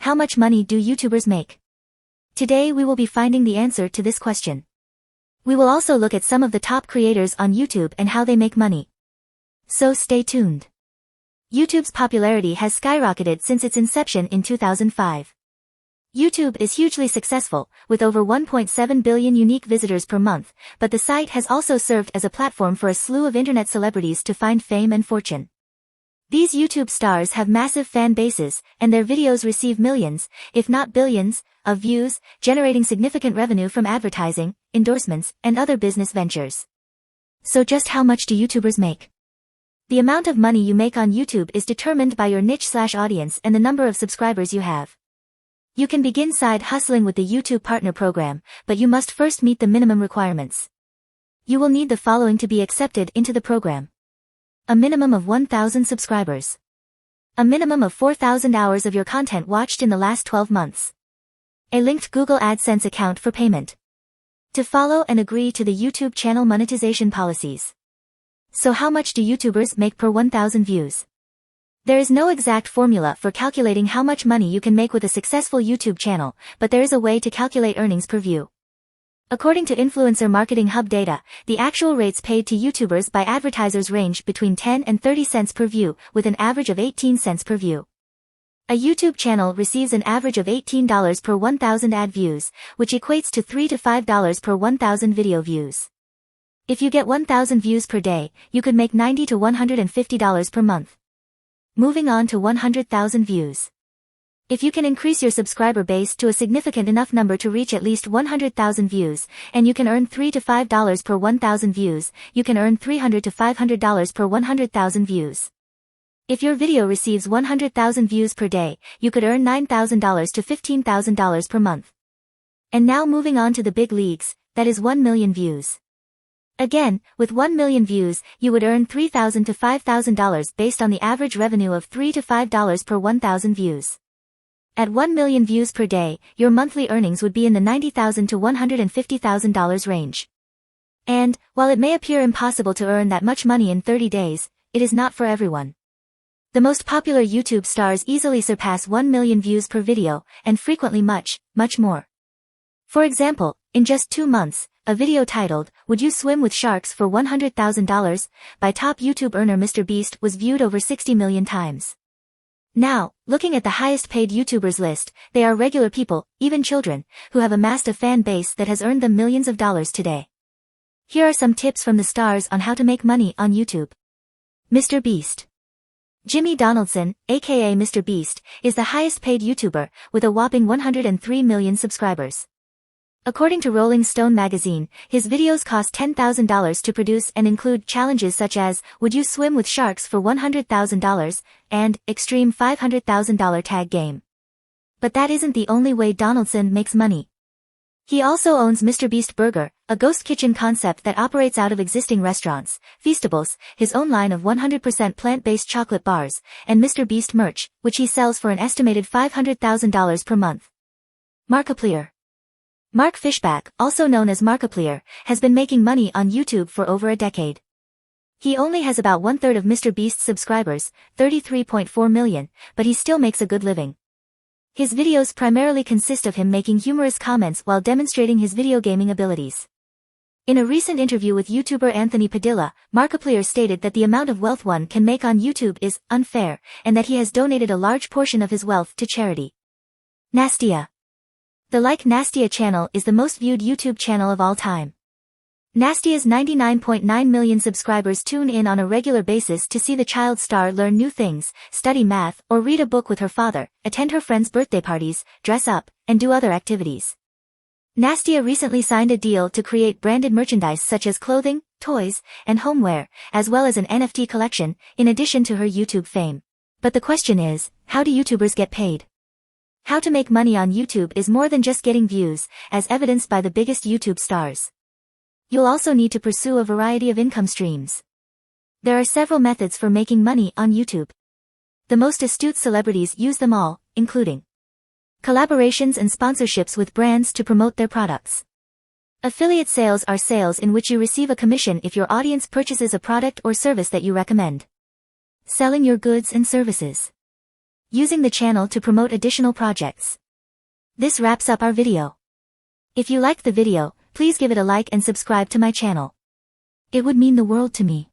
How much money do YouTubers make? Today we will be finding the answer to this question. We will also look at some of the top creators on YouTube and how they make money. So stay tuned. YouTube's popularity has skyrocketed since its inception in 2005. YouTube is hugely successful, with over 1.7 billion unique visitors per month, but the site has also served as a platform for a slew of internet celebrities to find fame and fortune. These YouTube stars have massive fan bases, and their videos receive millions, if not billions, of views, generating significant revenue from advertising, endorsements, and other business ventures. So just how much do YouTubers make? The amount of money you make on YouTube is determined by your niche/audience and the number of subscribers you have. You can begin side hustling with the YouTube Partner Program, but you must first meet the minimum requirements. You will need the following to be accepted into the program. A minimum of 1,000 subscribers. A minimum of 4,000 hours of your content watched in the last 12 months. A linked Google AdSense account for payment. To follow and agree to the YouTube channel monetization policies. So how much do YouTubers make per 1,000 views? There is no exact formula for calculating how much money you can make with a successful YouTube channel, but there is a way to calculate earnings per view. According to Influencer Marketing Hub data, the actual rates paid to YouTubers by advertisers range between 10 and 30 cents per view, with an average of 18 cents per view. A YouTube channel receives an average of $18 per 1,000 ad views, which equates to $3 to $5 per 1,000 video views. If you get 1,000 views per day, you could make $90 to $150 per month. Moving on to 100,000 views. If you can increase your subscriber base to a significant enough number to reach at least 100,000 views, and you can earn $3 to $5 per 1,000 views, you can earn $300 to $500 per 100,000 views. If your video receives 100,000 views per day, you could earn $9,000 to $15,000 per month. And now moving on to the big leagues, that is 1 million views. Again, with 1 million views, you would earn $3,000 to $5,000 based on the average revenue of $3 to $5 per 1,000 views. At 1 million views per day, your monthly earnings would be in the $90,000 to $150,000 range. And, while it may appear impossible to earn that much money in 30 days, it is not for everyone. The most popular YouTube stars easily surpass 1 million views per video, and frequently much, much more. For example, in just 2 months, a video titled, "Would You Swim with Sharks for $100,000?" by top YouTube earner MrBeast was viewed over 60 million times. Now, looking at the highest paid YouTubers list, they are regular people, even children, who have amassed a fan base that has earned them millions of dollars today. Here are some tips from the stars on how to make money on YouTube. MrBeast. Jimmy Donaldson, aka MrBeast, is the highest paid YouTuber, with a whopping 103 million subscribers. According to Rolling Stone magazine, his videos cost $10,000 to produce and include challenges such as, "Would you swim with sharks for $100,000?" and "Extreme $500,000 tag game." But that isn't the only way Donaldson makes money. He also owns MrBeast Burger, a ghost kitchen concept that operates out of existing restaurants, Feastables, his own line of 100% plant-based chocolate bars, and MrBeast merch, which he sells for an estimated $500,000 per month. Markiplier. Mark Fishback, also known as Markiplier, has been making money on YouTube for over a decade. He only has about 1/3 of MrBeast's subscribers, 33.4 million, but he still makes a good living. His videos primarily consist of him making humorous comments while demonstrating his video gaming abilities. In a recent interview with YouTuber Anthony Padilla, Markiplier stated that the amount of wealth one can make on YouTube is unfair, and that he has donated a large portion of his wealth to charity. Nastia. The Like Nastia channel is the most viewed YouTube channel of all time. Nastia's 99.9 million subscribers tune in on a regular basis to see the child star learn new things, study math, or read a book with her father, attend her friends' birthday parties, dress up, and do other activities. Nastia recently signed a deal to create branded merchandise such as clothing, toys, and homeware, as well as an NFT collection, in addition to her YouTube fame. But the question is, how do YouTubers get paid? How to make money on YouTube is more than just getting views, as evidenced by the biggest YouTube stars. You'll also need to pursue a variety of income streams. There are several methods for making money on YouTube. The most astute celebrities use them all, including collaborations and sponsorships with brands to promote their products. Affiliate sales are sales in which you receive a commission if your audience purchases a product or service that you recommend. Selling your goods and services. using the channel to promote additional projects. This wraps up our video. If you liked the video, please give it a like and subscribe to my channel. It would mean the world to me.